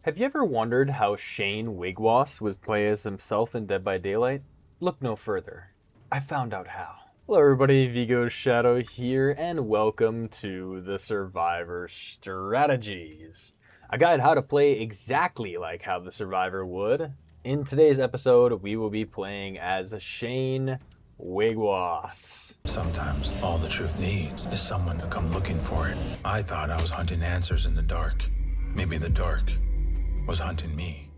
Have you ever wondered how Shane Wiigwaas was play as himself in Dead by Daylight? Look no further. I found out how. Hello everybody, Vigo Shadow here, and welcome to the Survivor Strategies. A guide how to play exactly like how the Survivor would. In today's episode, we will be playing as Shane Wiigwaas. Sometimes all the truth needs is someone to come looking for it. I thought I was hunting answers in the dark. Maybe the dark was hunting me.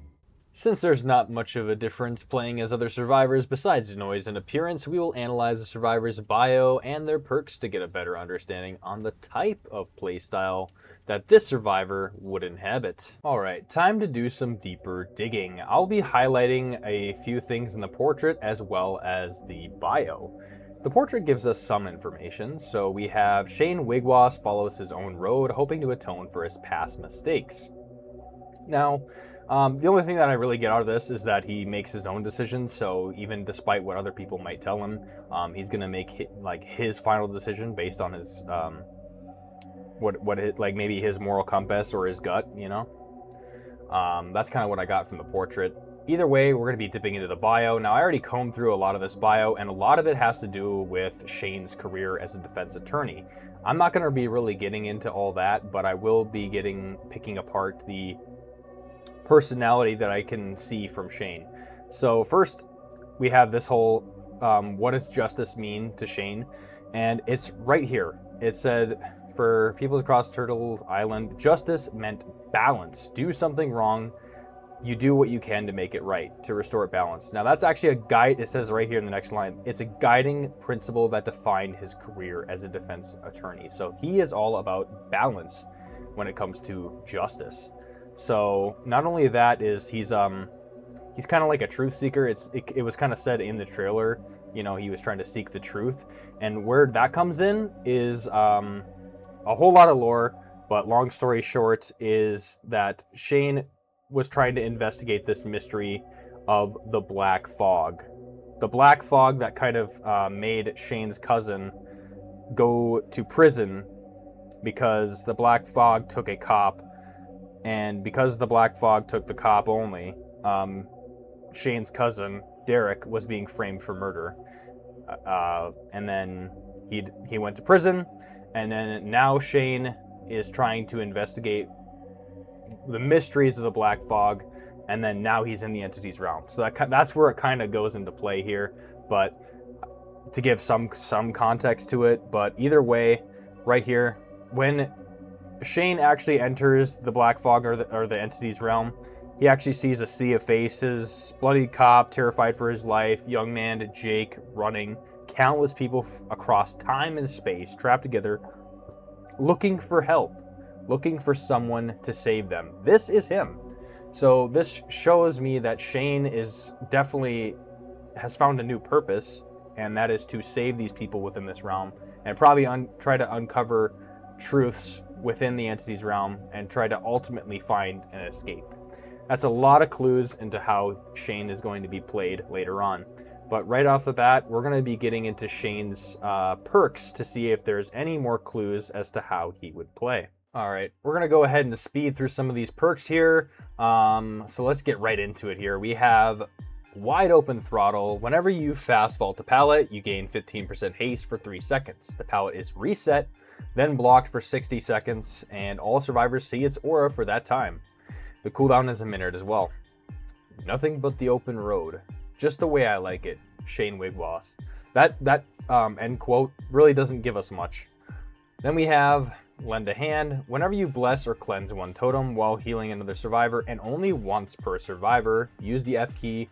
Since there's not much of a difference playing as other survivors besides noise and appearance, we will analyze the survivor's bio and their perks to get a better understanding on the type of playstyle that this survivor would inhabit. Alright, time to do some deeper digging. I'll be highlighting a few things in the portrait as well as the bio. The portrait gives us some information, so we have Shane Wiigwaas follows his own road, hoping to atone for his past mistakes. Now, the only thing that I really get out of this is that he makes his own decisions, so even despite what other people might tell him, he's gonna make his final decision based on his maybe his moral compass or his gut, you know. That's kind of what I got from the portrait. Either way, we're going to be dipping into the bio. Now, I already combed through a lot of this bio, and a lot of it has to do with Shane's career as a defense attorney. I'm not going to be really getting into all that, but I will be picking apart the personality that I can see from Shane. So first, we have this whole what does justice mean to Shane? And it's right here. It said, for people across Turtle Island, justice meant balance. Do something wrong, you do what you can to make it right, to restore balance. Now that's actually a guide, it says right here in the next line, it's a guiding principle that defined his career as a defense attorney. So he is all about balance when it comes to justice. So not only that is he's kind of like a truth seeker. It was kind of said in the trailer, you know, he was trying to seek the truth. And where that comes in is a whole lot of lore, but long story short is that Shane was trying to investigate this mystery of the Black Fog. The Black Fog that kind of made Shane's cousin go to prison because the Black Fog took a cop, and because the Black Fog took the cop only, Shane's cousin, Derek, was being framed for murder. And then he went to prison, and then now Shane is trying to investigate the mysteries of the Black Fog, and then now he's in the entity's realm. So that's where it kind of goes into play here, but to give some context to it. But either way, right here, when Shane actually enters the Black Fog or the entity's realm, he actually sees a sea of faces, bloody cop, terrified for his life, young man Jake running, countless people across time and space trapped together, looking for help, looking for someone to save them. This is him. So this shows me that Shane is definitely has found a new purpose, and that is to save these people within this realm and probably try to uncover truths within the entity's realm and try to ultimately find an escape. That's a lot of clues into how Shane is going to be played later on. But right off the bat, we're going to be getting into Shane's perks to see if there's any more clues as to how he would play. All right, we're going to go ahead and speed through some of these perks here. So let's get right into it here. We have Wide Open Throttle. Whenever you fast vault a pallet, you gain 15% haste for 3 seconds. The pallet is reset, then blocked for 60 seconds, and all survivors see its aura for that time. The cooldown is a minute as well. Nothing but the open road. Just the way I like it, Shane Wiigwaas. That end quote really doesn't give us much. Then we have Lend a Hand. Whenever you bless or cleanse one totem while healing another survivor, and only once per survivor, use the F key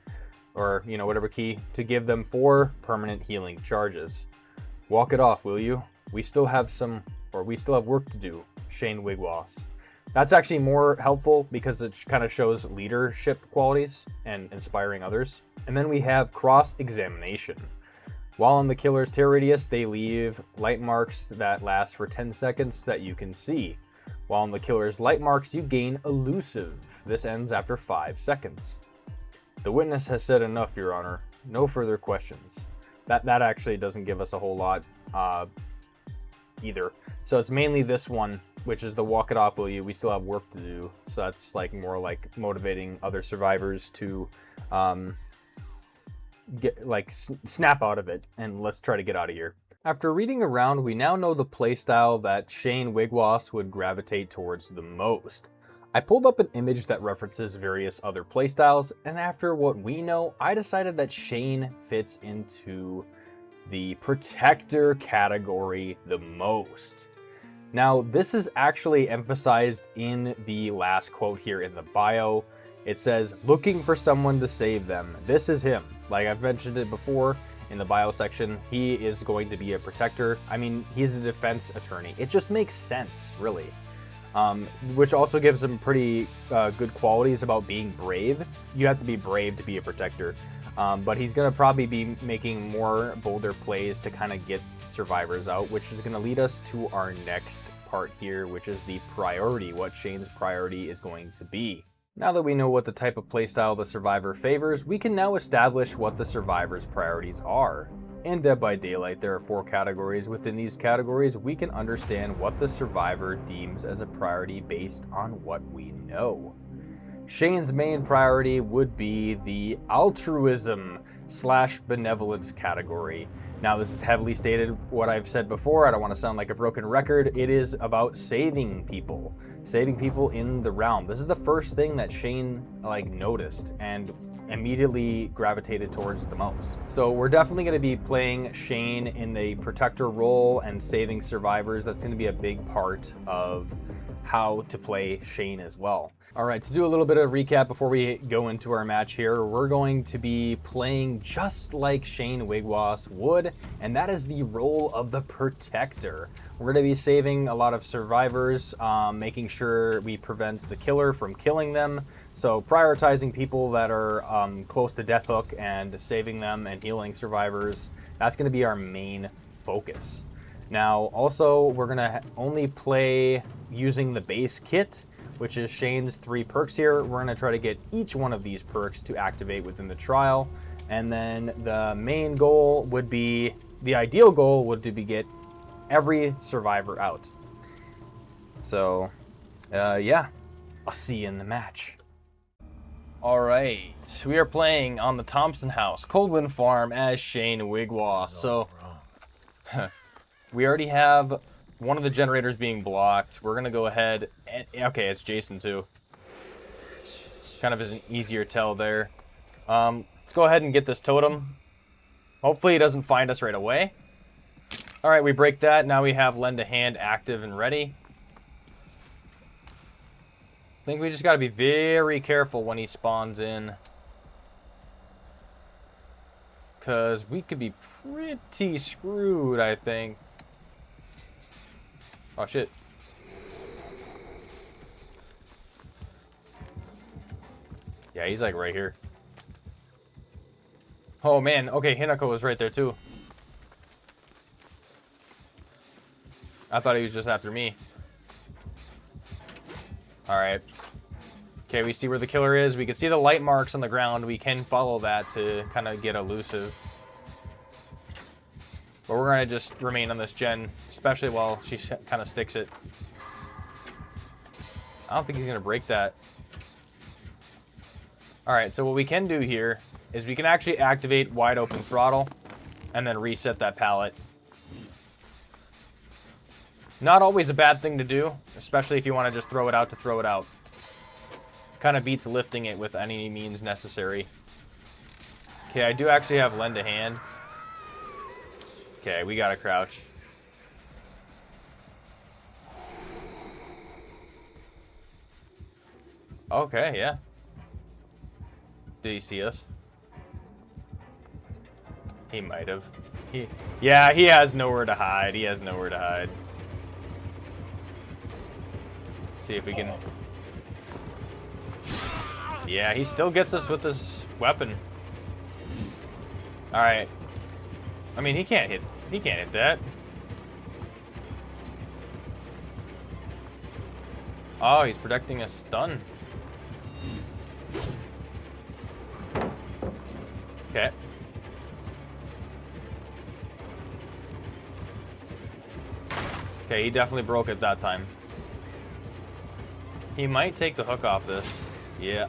or whatever key to give them 4 permanent healing charges. Walk it off, will you? We still have work to do, Shane Wiigwaas. That's actually more helpful because it kind of shows leadership qualities and inspiring others. And then we have Cross-Examination. While in the killer's terror radius, they leave light marks that last for 10 seconds that you can see. While in the killer's light marks, you gain Elusive. This ends after 5 seconds. The witness has said enough, Your Honor. No further questions. That actually doesn't give us a whole lot either. So it's mainly this one which is the walk it off, will you? We still have work to do. So that's like more like motivating other survivors to get like snap out of it, and let's try to get out of here. After reading around, we now know the playstyle that Shane Wiigwaas would gravitate towards the most. I pulled up an image that references various other playstyles, and after what we know, I decided that Shane fits into the protector category the most. Now, this is actually emphasized in the last quote here in the bio. It says, looking for someone to save them. This is him. Like I've mentioned it before in the bio section, he is going to be a protector. I mean, he's a defense attorney. It just makes sense, really. Which also gives him pretty good qualities about being brave. You have to be brave to be a protector. But he's going to probably be making more bolder plays to kind of get survivors out, which is going to lead us to our next part here, which is the priority, what Shane's priority is going to be. Now that we know what the type of playstyle the survivor favors, we can now establish what the survivor's priorities are. In Dead by Daylight, there are 4 categories. Within these categories, we can understand what the survivor deems as a priority based on what we know. Shane's main priority would be the altruism/benevolence category. Now, this is heavily stated what I've said before. I don't want to sound like a broken record. It is about saving people in the realm. This is the first thing that Shane noticed and immediately gravitated towards the most. So we're definitely going to be playing Shane in the protector role and saving survivors. That's going to be a big part of how to play Shane as well. All right, to do a little bit of recap before we go into our match here, we're going to be playing just like Shane Wiigwaas would, and that is the role of the protector. We're going to be saving a lot of survivors, making sure we prevent the killer from killing them. So prioritizing people that are close to death hook and saving them and healing survivors. That's going to be our main focus. Now, also, we're going to only play using the base kit, which is Shane's 3 perks here. We're going to try to get each one of these perks to activate within the trial. And then the main goal would be, the ideal goal would be get every survivor out. So, yeah, I'll see you in the match. All right, we are playing on the Thompson House, Coldwind Farm as Shane Wiigwaas. So, we already have one of the generators being blocked. We're gonna go ahead and, okay, it's Jason too. Kind of is an easier tell there. Let's go ahead and get this totem. Hopefully he doesn't find us right away. All right, we break that. Now we have Lend a Hand active and ready. I think we just gotta be very careful when he spawns in, because we could be pretty screwed, I think. Oh, shit. Yeah, he's like right here. Oh, man. Okay, Hinako was right there, too. I thought he was just after me. Alright. Okay, we see where the killer is. We can see the light marks on the ground. We can follow that to kind of get elusive. But we're going to just remain on this gen, especially while she kind of sticks it. I don't think he's going to break that. Alright, so what we can do here is we can actually activate wide open throttle and then reset that pallet. Not always a bad thing to do, especially if you want to just throw it out to throw it out. Kind of beats lifting it with any means necessary. Okay, I do actually have Lend a Hand. Okay, we gotta crouch. Okay, yeah. Did he see us? He might have. Yeah, he has nowhere to hide. He has nowhere to hide. See if we can... Yeah, he still gets us with this weapon. Alright. I mean, he can't hit that. Oh, he's protecting a stun. Okay. Okay, he definitely broke it that time. He might take the hook off this. Yeah.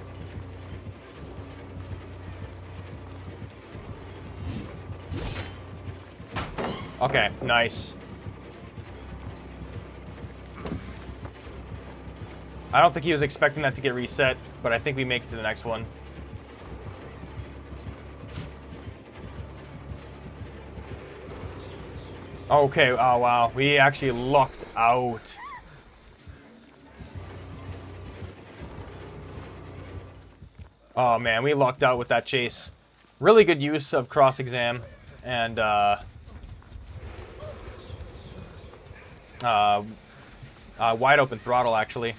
Okay, nice. I don't think he was expecting that to get reset, but I think we make it to the next one. Okay, oh wow. We actually lucked out. Oh man, we lucked out with that chase. Really good use of cross-exam and wide open throttle, actually.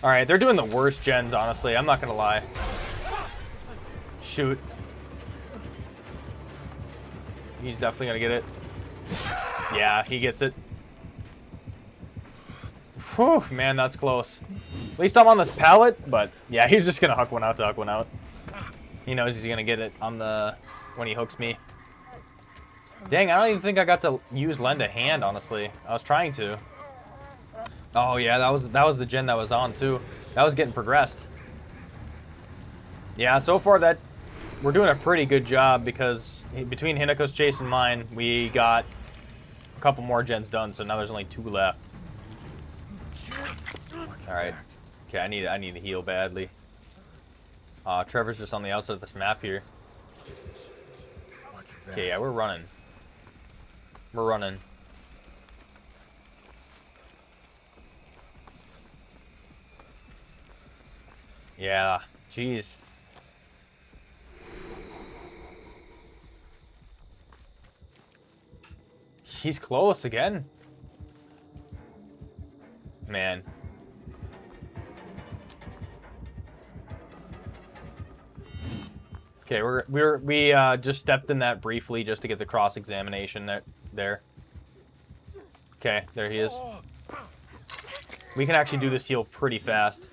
Alright, they're doing the worst gens, honestly. I'm not gonna lie. Shoot. He's definitely gonna get it. Yeah, he gets it. Whew, man, that's close. At least I'm on this pallet, but yeah, he's just gonna hook one out to hook one out. He knows he's gonna get it on the when he hooks me. Dang, I don't even think I got to use lend a hand, honestly. I was trying to. Oh yeah, that was the gen that was on too. That was getting progressed. Yeah, so far that we're doing a pretty good job because between Hinako's chase and mine, we got a couple more gens done, so now there's only 2 left. Alright. Okay, I need to heal badly. Trevor's just on the outside of this map here. Okay, yeah, we're running. We're running. Yeah, jeez. He's close again. Man. Okay, we just stepped in that briefly just to get the cross-examination there. Okay, there he is. We can actually do this heal pretty fast.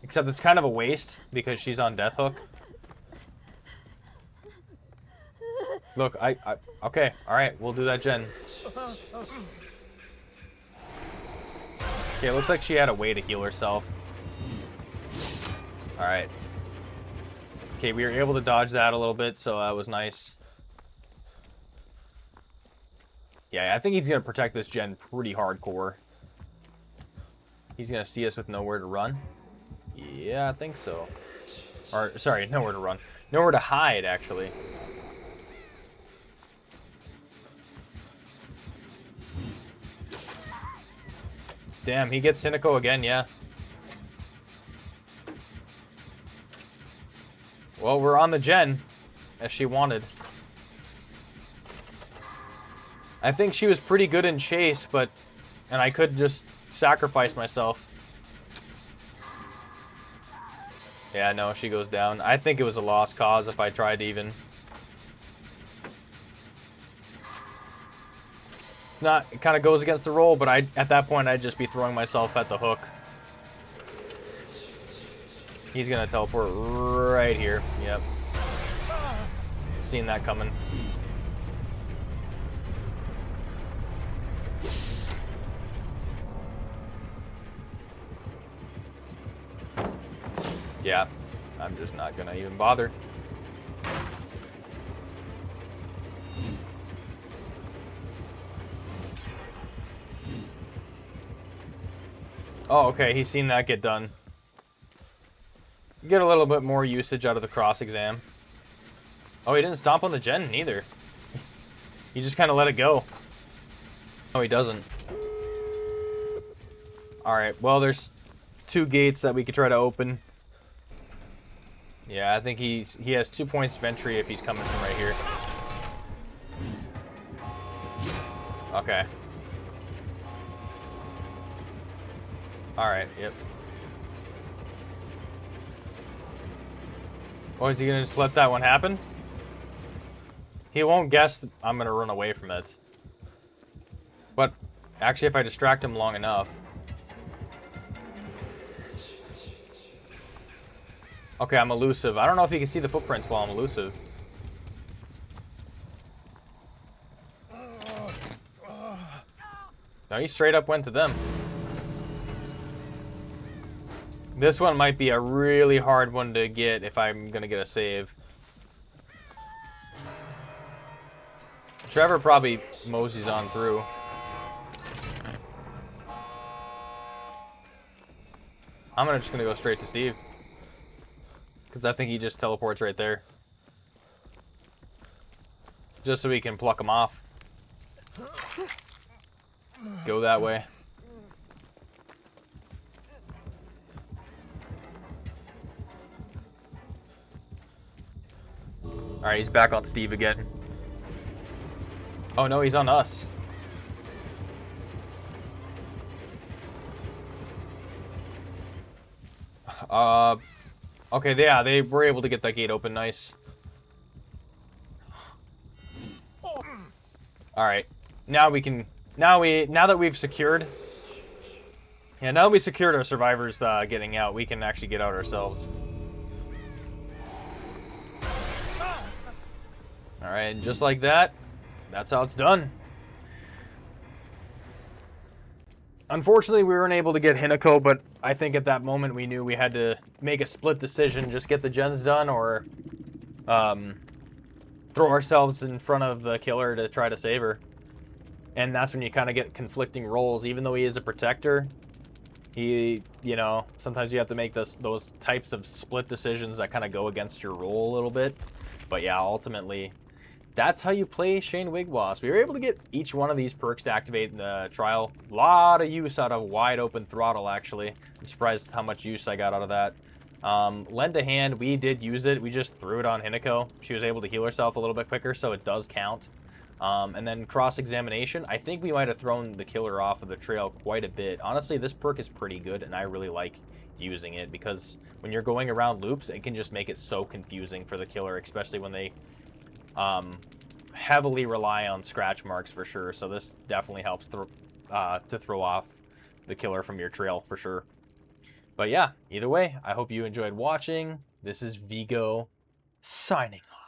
Except it's kind of a waste because she's on death hook. Look, okay, alright, we'll do that gen. Okay, it looks like she had a way to heal herself. Alright. Okay, we were able to dodge that a little bit, so that was nice. Yeah, I think he's going to protect this gen pretty hardcore. He's going to see us with nowhere to run. Yeah, I think so. Or, sorry, nowhere to run. Nowhere to hide, actually. Damn, he gets Hinako again, yeah. Well, we're on the gen, as she wanted. I think she was pretty good in chase, and I could just sacrifice myself. Yeah, no, she goes down. I think it was a lost cause if I tried to even. It's not, it kind of goes against the roll, but at that point, I'd just be throwing myself at the hook. He's gonna teleport right here. Yep. Seen that coming. Yeah, I'm just not gonna even bother. Oh, okay, he's seen that get done. Get a little bit more usage out of the cross-exam. Oh, he didn't stomp on the gen, neither. He just kind of let it go. No, he doesn't. Alright, well, there's 2 gates that we could try to open. Yeah, I think he has 2 points of entry if he's coming from right here. Okay. Alright, yep. Oh, is he gonna just let that one happen? He won't guess that I'm gonna run away from it. But, actually, if I distract him long enough... Okay, I'm elusive. I don't know if you can see the footprints while I'm elusive. No, he straight up went to them. This one might be a really hard one to get if I'm going to get a save. Trevor probably moseys on through. I'm just going to go straight to Steve. Because I think he just teleports right there. Just so we can pluck him off. Go that way. Alright, he's back on Steve again. Oh no, he's on us. Okay, yeah, they were able to get that gate open. Nice. Alright. Now we can... Now that we've secured... Yeah, now that we secured our survivors getting out, we can actually get out ourselves. Alright, and just like that, that's how it's done. Unfortunately, we weren't able to get Hinako, but I think at that moment we knew we had to make a split decision, just get the gens done, or throw ourselves in front of the killer to try to save her. And that's when you kind of get conflicting roles. Even though he is a protector, he, you know, sometimes you have to make those types of split decisions that kind of go against your role a little bit. But yeah, ultimately, that's how you play Shane Wiigwaas. We were able to get each one of these perks to activate in the trial. A lot of use out of wide open throttle, actually. I'm surprised how much use I got out of that. Lend a hand, we did use it. We just threw it on Hinako. She was able to heal herself a little bit quicker, so it does count. And then cross-examination, I think we might have thrown the killer off of the trail quite a bit. Honestly, this perk is pretty good, and I really like using it, because when you're going around loops, it can just make it so confusing for the killer, especially when they heavily rely on scratch marks for sure. So this definitely helps to throw off the killer from your trail for sure. But yeah, either way, I hope you enjoyed watching. This is Vigo signing off.